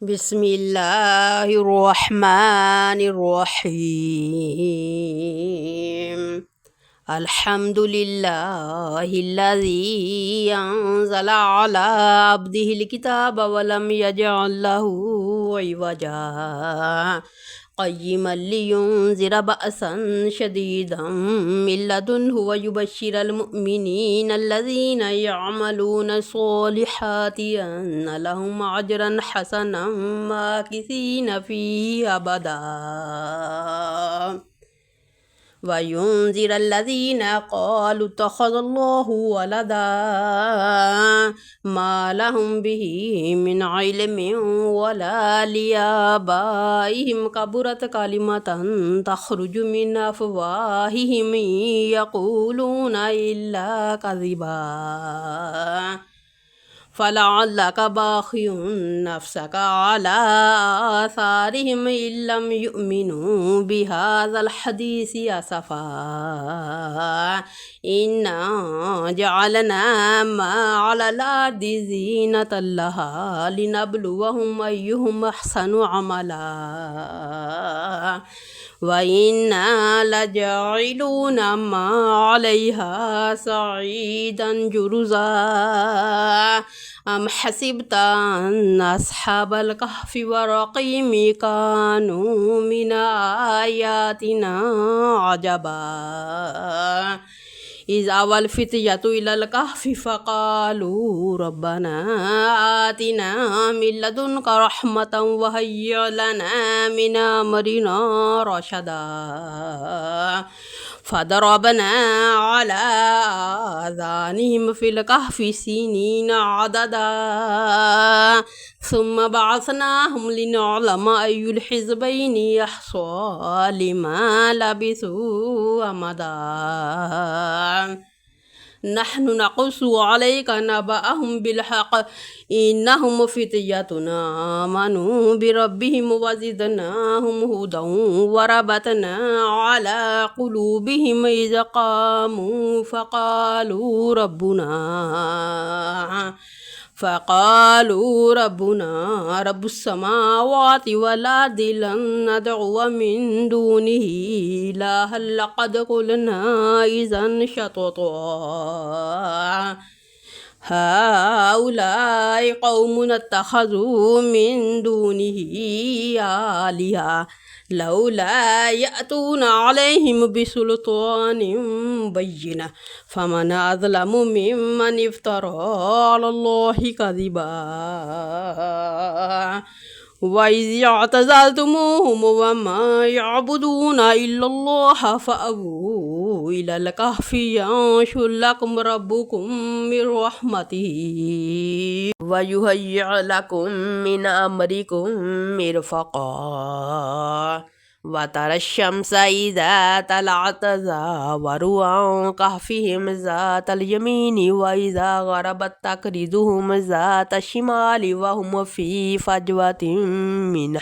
بسم الله الرحمن الرحيم. الحمد لله الذي أنزل على عبده الكتاب ولم يجعل له عوجا قيما لينذر بأسا شديدا من لدنه ويبشر المؤمنين الذين يعملون الصالحات أن لهم أجرا حسنا ماكثين فيه أبدا وينذر الذين قالوا اتخذ الله ولدا ما لهم به من علم ولا لآبائهم كبرت كلمة تخرج من أفواههم يقولون إلا كذبا فلعلك باخع نفسك على آثارهم إن لم يؤمنوا بهذا الحديث أسفا إنا جعلنا ما على الأرض زينة لها لنبلوهم أيهم أحسن عملا وإنا لجاعلون ما عليها صعيدا جرزا أم حسبت أن أصحاب الكهف والرقيم كانوا من آياتنا عجبا إذ أوى الفتية إلى الكهف فقالوا ربنا آتنا من لدنك رحمة وهيئ لنا من أمرنا رشدا فضربنا على آذانهم في الكهف سنين عددا ثم بعثناهم لنعلم أي الحزبين يحصى لما لبثوا أمدا نحن نقص عليك نبأهم بالحق إنهم فتية آمنوا بربهم وزدناهم هدى وربطنا على قلوبهم إذ قاموا فقالوا ربنا رب السماوات والأرض لن ندعو من دونه إلها لقد قلنا إذا شططا هؤلاء قوم اتخذوا من دونه آلهة لولا يأتون عليهم بسلطان بين فمن أظلم ممن افترى على الله كذبا وإذ اعتزلتموهم وما يعبدون إلا الله فأووا إلى الكهف ينشر لكم ربكم من رحمته ويهيئ لكم من أمركم مرفقا وترى الشمس إذا طلعت تزاور عن كهفهم ذات اليمين وإذا غربت تقرضهم ذات الشمال وهم في فجوة منه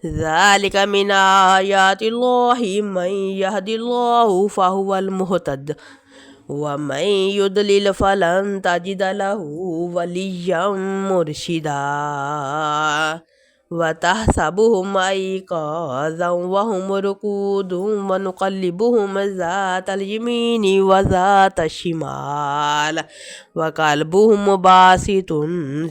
ذلك من آيات الله من يهد الله فهو المهتد ومن يضلل فلن تجد له وليا مرشدا وتحسبهم أيقاظا وهم رقود ونقلبهم ذات اليمين وذات الشمال وقلبهم باسط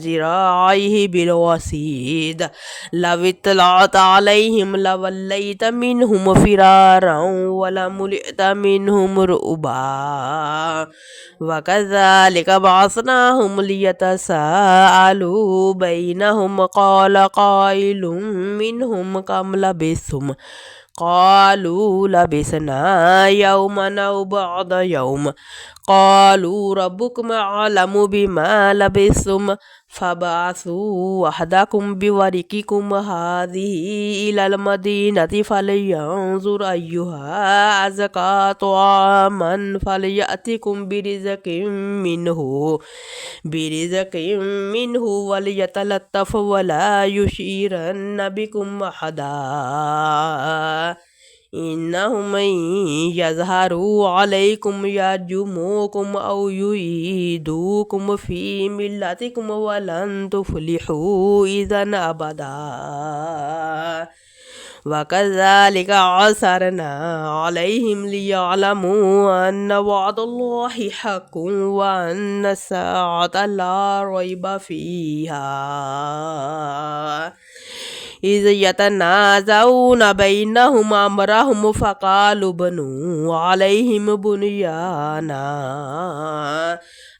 ذراعيه بالوسيد لو اطلعت عليهم لوليت منهم فرارا ولملئت منهم رؤبا وكذلك بعثناهم ليتساءلوا بينهم قال قائل منهم كم لبثتم قالوا لبثنا يوما أو بعض يوم قالوا ربكم أعلم بما لبثتم فبعثوا وحدكم بورقكم هذه إلى المدينة فلينظر أيها أزكى طعاما فليأتكم برزق منه وليتلطف ولا يشيرن بكم أحدا إنهم إن يظهروا عليكم يرجموكم أو يعيدوكم في ملتكم ولن تفلحوا إذا أبدا وكذلك عثرنا عليهم ليعلموا أن وعد الله حق وأن الساعة لا ريب فيها إذ يتنازعون بينهم أمرهم فقالوا بنوا عليهم بنيانا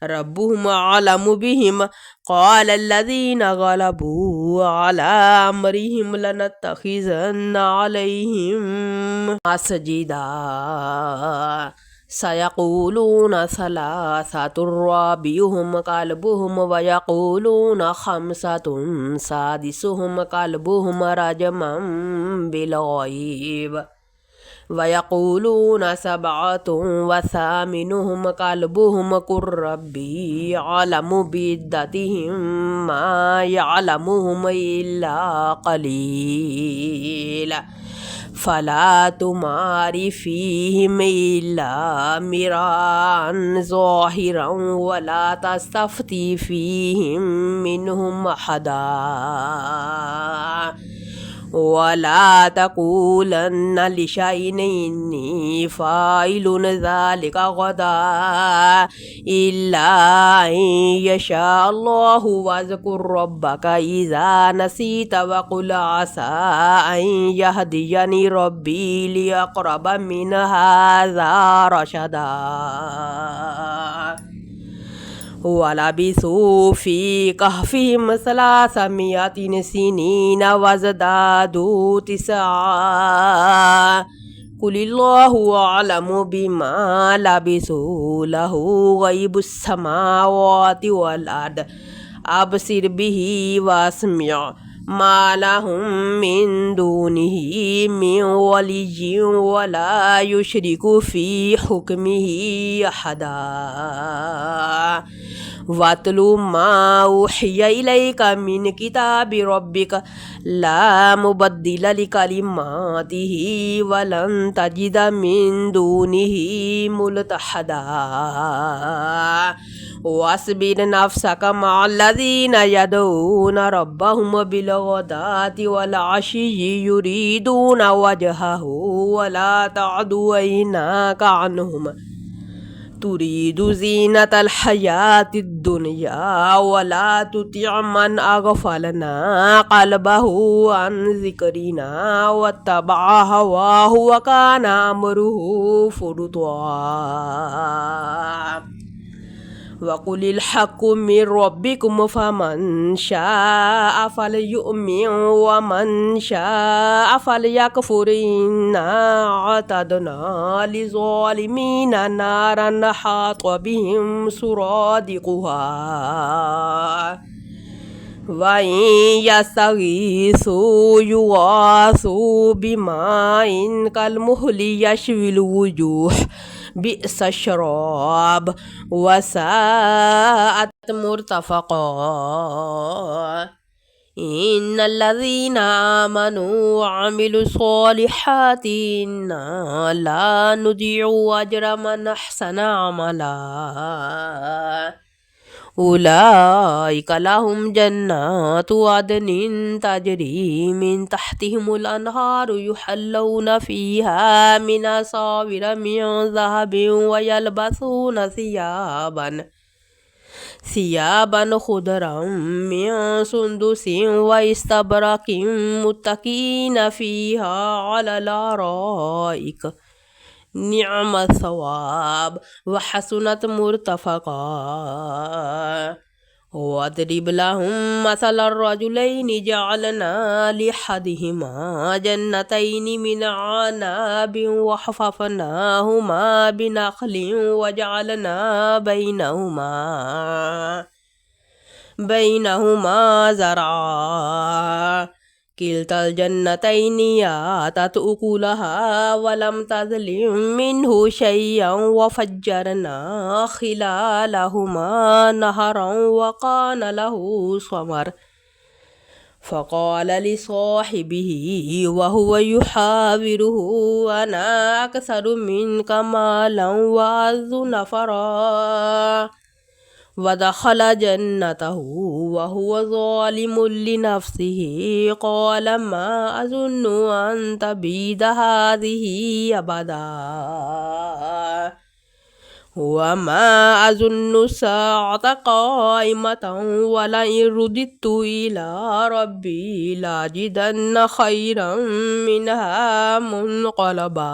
ربهم أعلم بهم قال الذين غلبوا على أمرهم لنتخذن عليهم مسجدا سيقولون ثلاثة رابعهم كلبهم ويقولون خمسة سادسهم كلبهم رجما بالغيب ويقولون سبعة وثامنهم كلبهم قل ربي أعلم بعدتهم ما يعلمهم إلا قليل فلا تمار فيهم إلا مراء ظاهرا ولا تستفتي فيهم منهم أحدا ولا تقولن لشيء إني فاعل ذلك غدا إلا أن يشاء الله واذكر ربك إذا نسيت وقل عسى أن يهديني ربي لأقرب من هذا رشدا ولبثوا في كهفهم 300 سنين وازدادوا 9 قل الله أعلم بما لبثوا له غيب السماوات والأرض أبصر به واسمع ما لهم من دونه من ولي ولا يشرك في حكمه أحدا واتل ما أوحي إليك من كتاب ربك لا مبدل لكلماته ولن تجد من دونه ملتحدا واصبر نفسك مع الذين يدعون ربهم بالغداة والعشي يريدون وجهه ولا تعد عيناك عنهم تريد زينة الحياة الدنيا ولا تطع من أغفلنا قلبه عن ذكرنا واتبع هواه وكان أمره فرطا وقل الحق من ربكم فمن شاء فليؤمن ومن شاء فليكفر إنا أعتدنا للظالمين نارا أحاط بهم سرادقها وإن يستغيثوا يغاثوا بماء كالمهل يشوي الوجوه بئس الشراب وساءت مرتفقا إن الذين آمنوا وعملوا الصالحات إنا لا نضيع أجر من أحسن عملا أولئك لهم جنات عدن تجري من تحتهم الأنهار يحلون فيها من أساور من ذهب ويلبسون ثيابا خضرا من سندس واستبرق متكئين فيها على الأرائك نعم الثواب وحسنت مرتفقا واضرب لهم مثل الرجلين جعلنا لأحدهما جنتين من عناب وحففناهما بنخل وجعلنا بينهما زرعا كلتا الجنتين آتت أكلها ولم تظلم منه شيئا وفجرنا خلالهما نهرا وكان له ثمر فقال لصاحبه وهو يحاوره أنا أكثر منك مالا وأعز نفرا ودخل جنته وهو ظالم لنفسه قال ما أظن أن تبيد هذه أبدا وما أظن الساعة قائمة ولئن رددت إلى ربي لأجدن خيرا منها منقلبا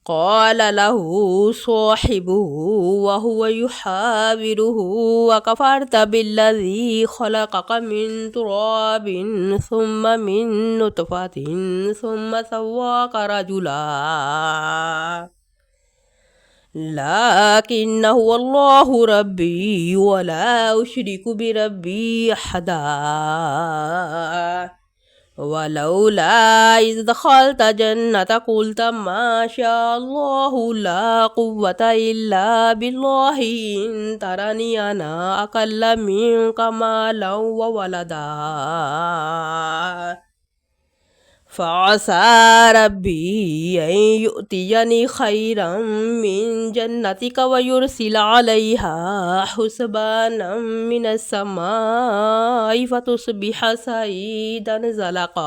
قال له صاحبه وهو يحاوره وكفرت بالذي خلقك من تراب ثم من نطفة ثم سواك رجلا لكن هو الله ربي ولا أشرك بربي أحدا ولولا إذ دخلت جنة قلت ما شاء الله لا قوة إلا بالله إن ترني أنا أقل منك مالا وولدا فعسى ربي أن يؤتيني خيرا من جنتك ويرسل عليها حسبانا من السماء فتصبح سعيدا زلقا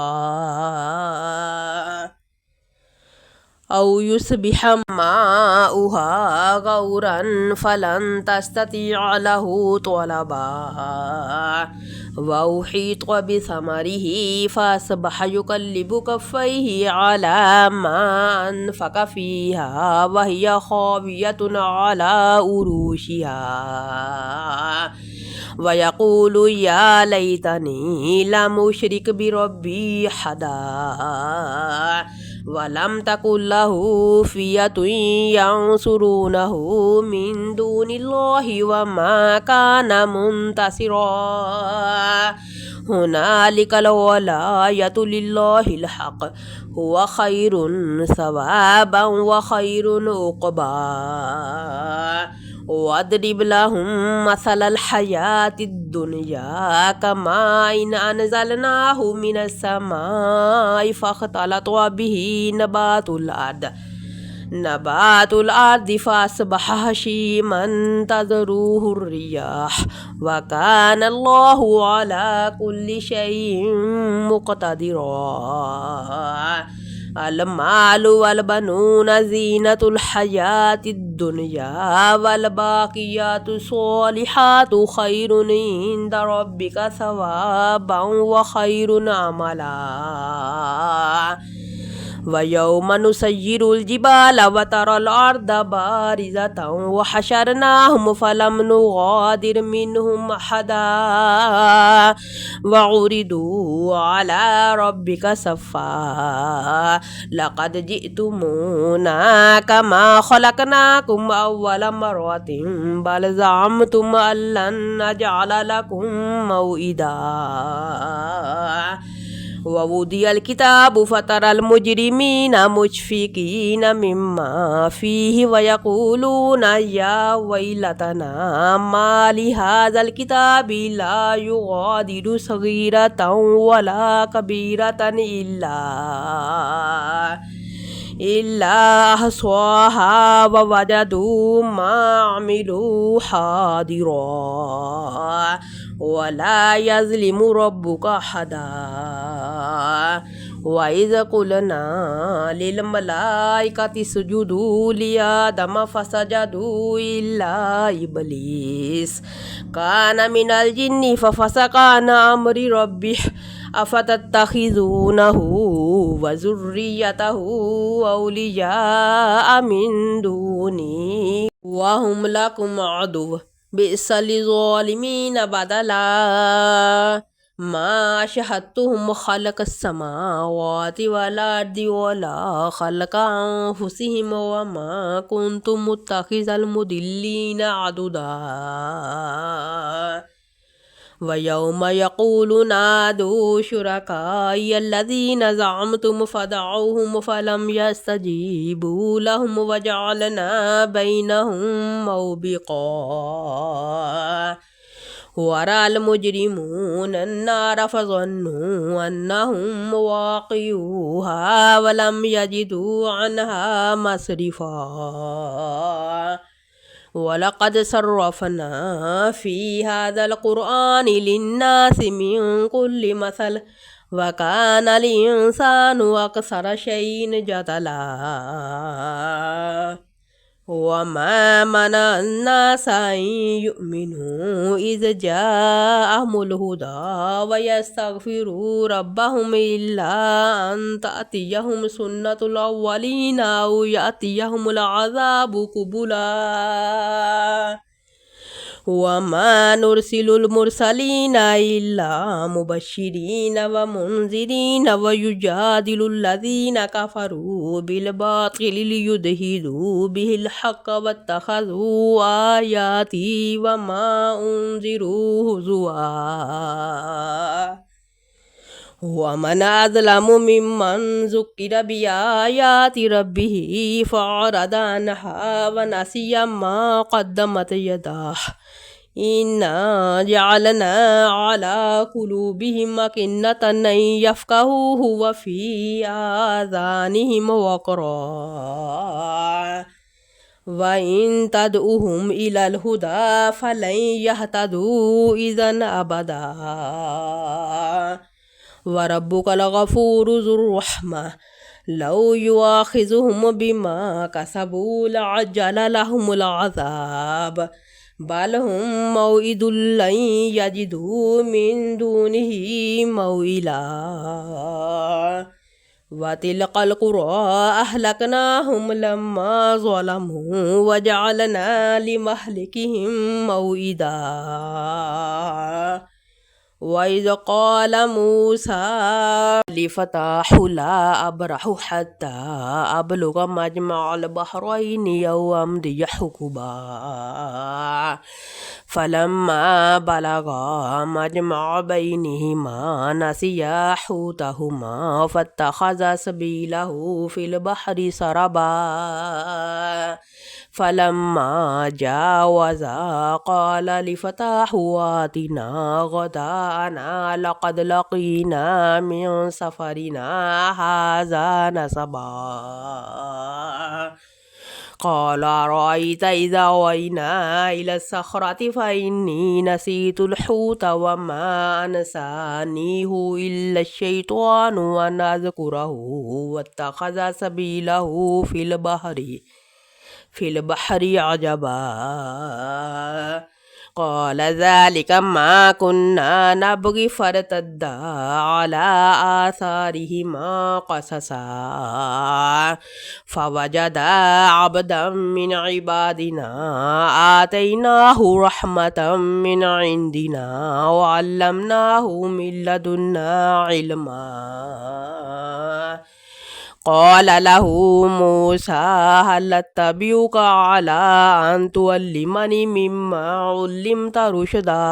أو يصبح ماؤها غورا فلن تستطيع له طلبا وأحيط بثمره فأصبح يقلب كفيه على ما أنفق فيها وهي خاوية على عروشها ويقول يا ليتني لم أشرك بربي أحدا ولم تكن له فئة ينصرونه من دون الله وما كان منتصرا هنالك الولاية لله الحق هو خير ثوابا وخير عقبا واضرب لهم مثل الحياة الدنيا كماء إن أنزلناه من السماء فاختلط به نبات الأرض فأصبح هشيما تذروه الرياح وكان الله على كل شيء مقتدرا المال والبنون زينة الحياة الدنيا والباقيات الصالحات خير عند ربك ثوابا وخير عملا ويوم نسير الجبال وترى الأرض بارزة وحشرناهم فلم نغادر منهم أحدا وعرضوا على ربك صفا لقد جئتمونا كما خلقناكم أول مرة بل زعمتم أن لن نجعل لكم موئدا ووضع الكتاب فترى المجرمين مشفقين مما فيه ويقولون يا ويلتنا ما لهذا الكتاب لا يغادر صغيرة ولا كبيرة إلا أحصاها ووجدوا ما عملوا حاضرا ولا يظلم ربك أحدا وإذ قلنا للملائكة اسجدوا لآدم فسجدوا إلا إبليس كان من الجن ففسق عن أمر ربه أفتتخذونه وذريته أولياء من دوني وهم لكم عدو بئس للظالمين بدلا ما شهدتهم خلق السماوات والأرض ولا خلق أنفسهم وما كنت متخذ المضلين عضدا ويوم يقول نادوا شركائي الذين زعمتم فدعوهم فلم يستجيبوا لهم وجعلنا بينهم موبقا ورأى المجرمون النار فظنوا أنهم مواقعوها ولم يجدوا عنها مصرفا ولقد صرفنا في هذا القرآن للناس من كل مثل وكان الإنسان أكثر شيء جدلا وما منع الناس أن يؤمنوا إذ جاءهم الهدى ويستغفروا ربهم إلا أن تأتيهم سنة الأولين أو يأتيهم العذاب قبلا وما نرسل المرسلين إلا مبشرين ومنذرين ويجادل الذين كفروا بالباطل ليدحضوا به الحق واتخذوا آياتي وما أنذروا هزوا ومن أظلم ممن ذكر بآيات ربه فأعرض عنها ونسي ما قدمت يداه إنا جعلنا على قلوبهم أكنة أن يفقهوه وفي آذانهم وقرا وإن تدعوهم إلى الهدى فلن يهتدوا إذا أبدا وربك الغفور ذو الرحمة لو يؤاخذهم بما كسبوا لعجل لهم العذاب بل هم موعد لن يجدوا من دونه موئلا وتلك القرى أهلكناهم لما ظلموا وجعلنا لمهلكهم موئدا وإذ قال موسى لفتاه لا أبرح حتى أبلغ مجمع البحرين أو أمضي حقبا فلما بلغا مجمع بينهما نسيا حوتهما فاتخذ سبيله في البحر سربا فلما جاوزا قال لفتاه آتنا غداءنا لقد لقينا من سفرنا هذا نصبا قال أرأيت إذا أوينا إلى الصخرة فإني نسيت الحوت وما أنسانيه إلا الشيطان أن أذكره واتخذ سبيله في البحر عجبا قال ذلك ما كنا نبغي فارتدا على آثارهما قصصا فوجدا عبدا من عبادنا آتيناه رحمة من عندنا وعلمناه من لدنا علما قال له موسى هل أتبعك على أن تعلمني مما علمت رشدا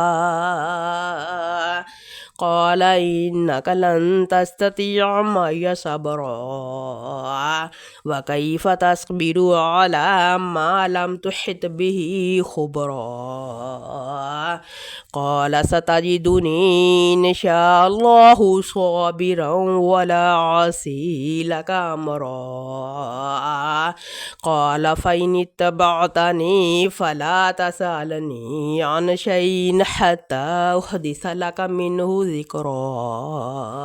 قال إنك لن تستطيع معي صبرا وكيف تصبر على ما لم تحط به خبرا قال ستجدني إن شاء الله صابرا ولا عاصي لك أمرا قال فإن اتبعتني فلا تسألني عن شيء حتى أحدث لك منه ذكرا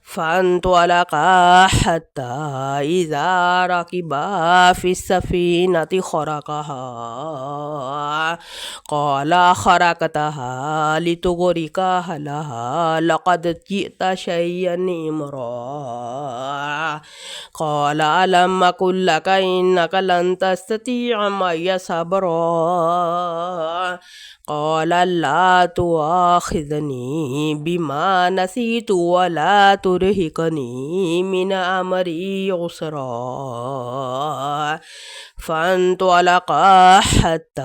فانطلقا حتى إذا ركبا في السفينة خرقها قال خرقتها لتغرق أهلها لقد جئت شيئا إمرا قال ألم أقل لك إنك لن تستطيع معي صبرا قال لا تؤاخذني بما نسيت ولا ترهقني من أمري عسرا فانطلقا حتى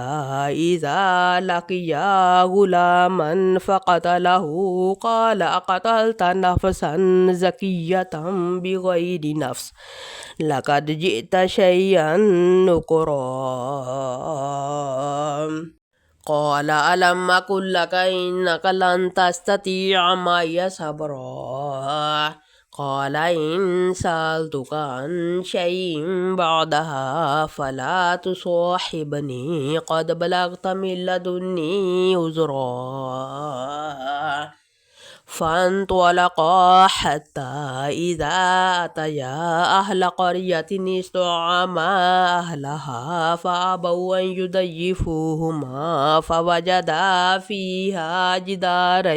إذا لقيا غلاما فقتله قال أقتلت نفسا زكية بغير نفس لقد جئت شيئا نكرا قال ألم أقل لك إنك لن تستطيع معي صبرا قال إن سألتك عن شيء بعدها فلا تصاحبني قد بلغت من لدني عذرا فانطلقا حتى إذا أتيا أهل قرية استطعما أهلها فأبوا أن يضيفوهما فوجدا فيها جدارا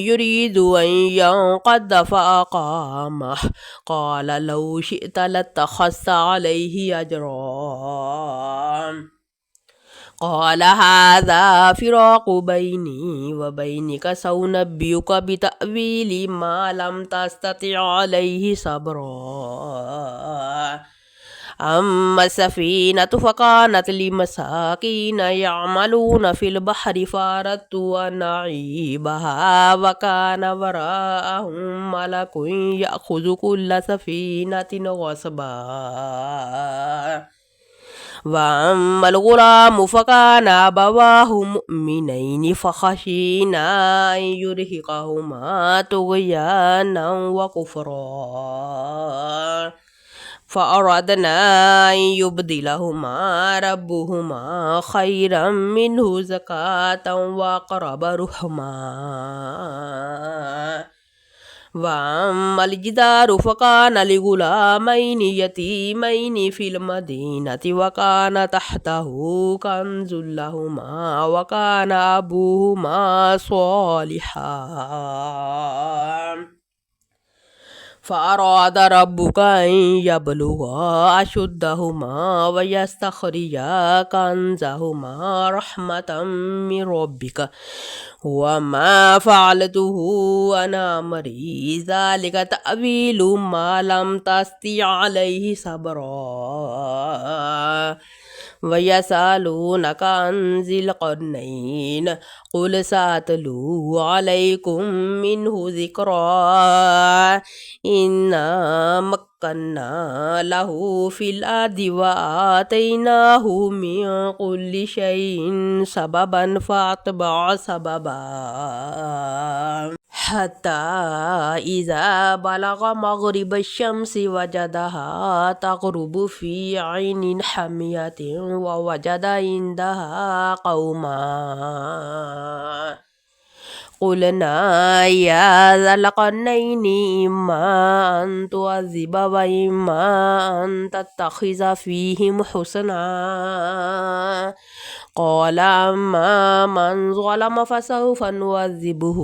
يريد أن ينقض فأقامه قال لو شئت لاتخذت عليه أجرا قال هذا فراق بيني وبينك سأنبئك بتأويل ما لم تستطع عليه صبرا أما السفينة فكانت لمساكين يعملون في البحر فأردت أن أعيبها وكان وراءهم ملك يأخذ كل سفينة غصبا وأما الغلام فكان أبواه مؤمنين فخشينا أن يرهقهما طغيانا وكفرا فأردنا أن يبدلهما ربهما خيرا منه زكاة وأقرب رحما وأما الجدار فكان لغلامين يتيمين في المدينة وكان تحته كنز لهما وكان أبوهما صالحا فأراد ربك أن يبلغا أشدهما ويستخرجا كنزهما رحمة من ربك وما فعلته عن أمري ذلك تأويل ما لم تستطع عليه صبرا ويسألونك عن ذي القرنين قل سأتلو عليكم منه ذكرا إنا مكنا له في الأرض وآتيناه من كل شيء سببا فأتبع سببا حتى إذا بلغ مغرب الشمس وجدها تغرب في عين حمية ووجد عندها قوما قلنا يا ذا القرنين إما أن تعذب وإما أن تتخذ فيهم حسنا قال أما من ظلم فسوف نعذبه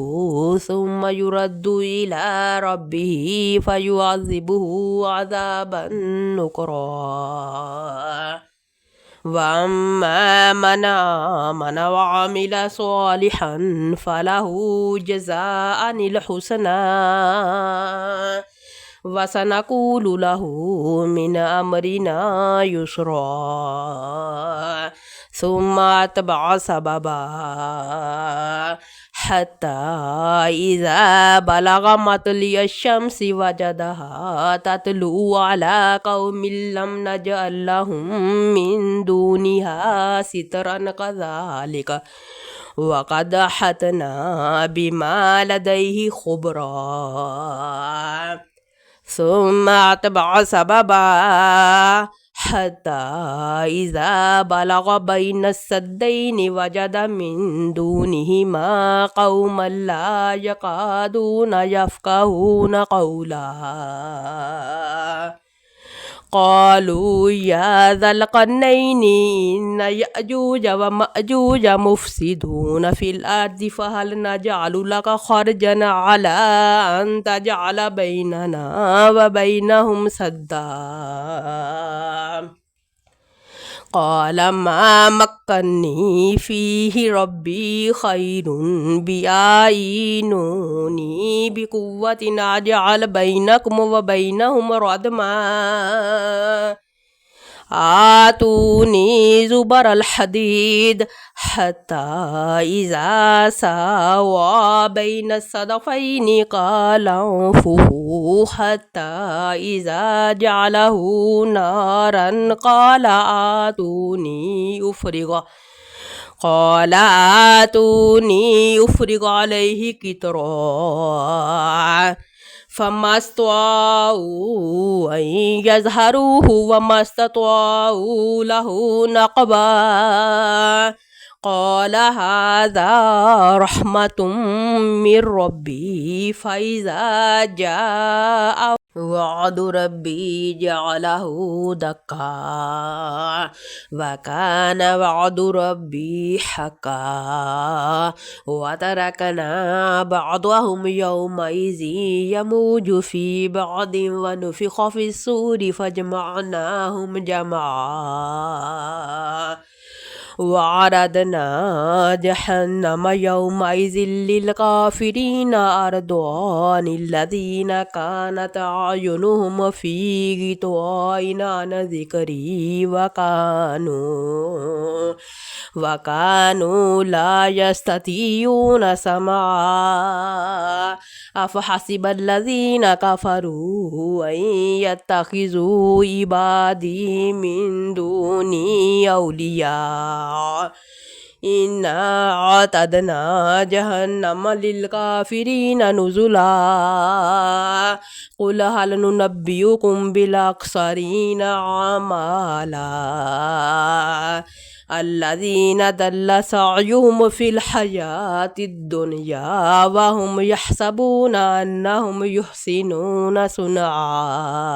ثم يرد إلى ربه فيعذبه عذابا نكرا وأما من آمن وعمل صالحا فله جزاء الحسنى وسنقول له من أمرنا يسرا ثم أتبع سببا حتى إذا بلغ مطلع الشمس وجدها تطلع على قوم لم نجعل لهم من دونها سترا كذلك وقد أحطنا بما لديه خبرا ثم أتبع سببا حتى إذا بلغ بين السدين وجد من دونهما قوما لا يكادون يفقهون قولا قالوا يا ذا القرنين إن يأجوج ومأجوج مفسدون في الأرض فهل نجعل لك خرجا على أن تجعل بيننا وبينهم سدا قال ما مكني فيه ربي خير بأعينوني بقوة أجعل بينكم وبينهم ردما آتوني زبر الحديد حتى إذا ساوى بين الصدفين قال انفخوا حتى إذا جعله نارا قال آتوني أفرغ عليه قطرا فما استطاعوا أن يظهروه وما استطاعوا له نقبا قال هذا رحمة من ربي فإذا جاء وعد ربي جعله دكا وكان وعد ربي حقا وتركنا بعضهم يومئذ يموج في بعض ونفخ في الصور فجمعناهم جمعا وعرضنا جهنم يومئذ للكافرين أرضا الذين كانت أعينهم في غطاء عن ذكري وكانوا لا يستطيعون سمعا أفحسب الذين كفروا أن يتخذوا عبادي من دوني أولياء إنا أعتدنا جهنم للكافرين نزلا قل هل ننبئكم بالأخسرين أعمالا الذين ضل سعيهم في الحياة الدنيا وهم يحسبون أنهم يحسنون صنعا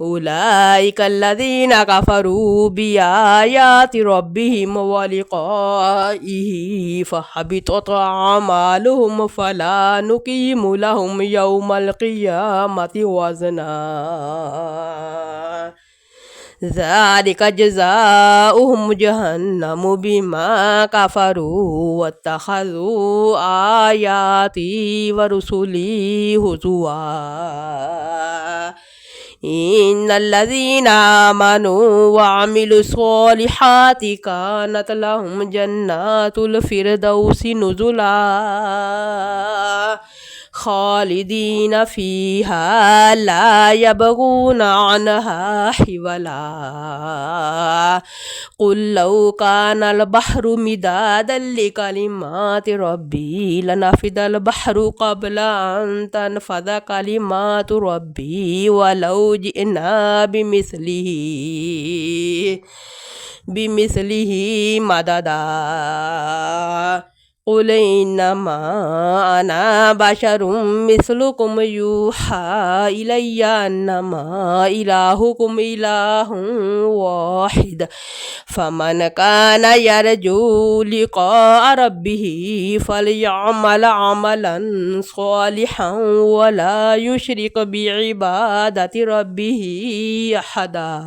أولئك الذين كفروا بآيات ربهم ولقائه فحبطت أعمالهم فلا نقيم لهم يوم القيامة وزنا ذلك جزاؤهم جهنم بما كفروا واتخذوا آياتي ورسلي هزوا إن الذين آمنوا وعملوا الصالحات كانت لهم جنات الفردوس نزلا خالدين فيها لا يبغون عنها حولا قل لو كان البحر مدادا لكلمات ربي لنفد البحر قبل أن تنفذ كلمات ربي ولو جئنا بمثله مددا قل إنما أنا بشر مثلكم يوحى إلي أنما إلهكم إله واحد فمن كان يرجو لقاء ربه فليعمل عملا صالحا ولا يشرك بعبادة ربه أحدا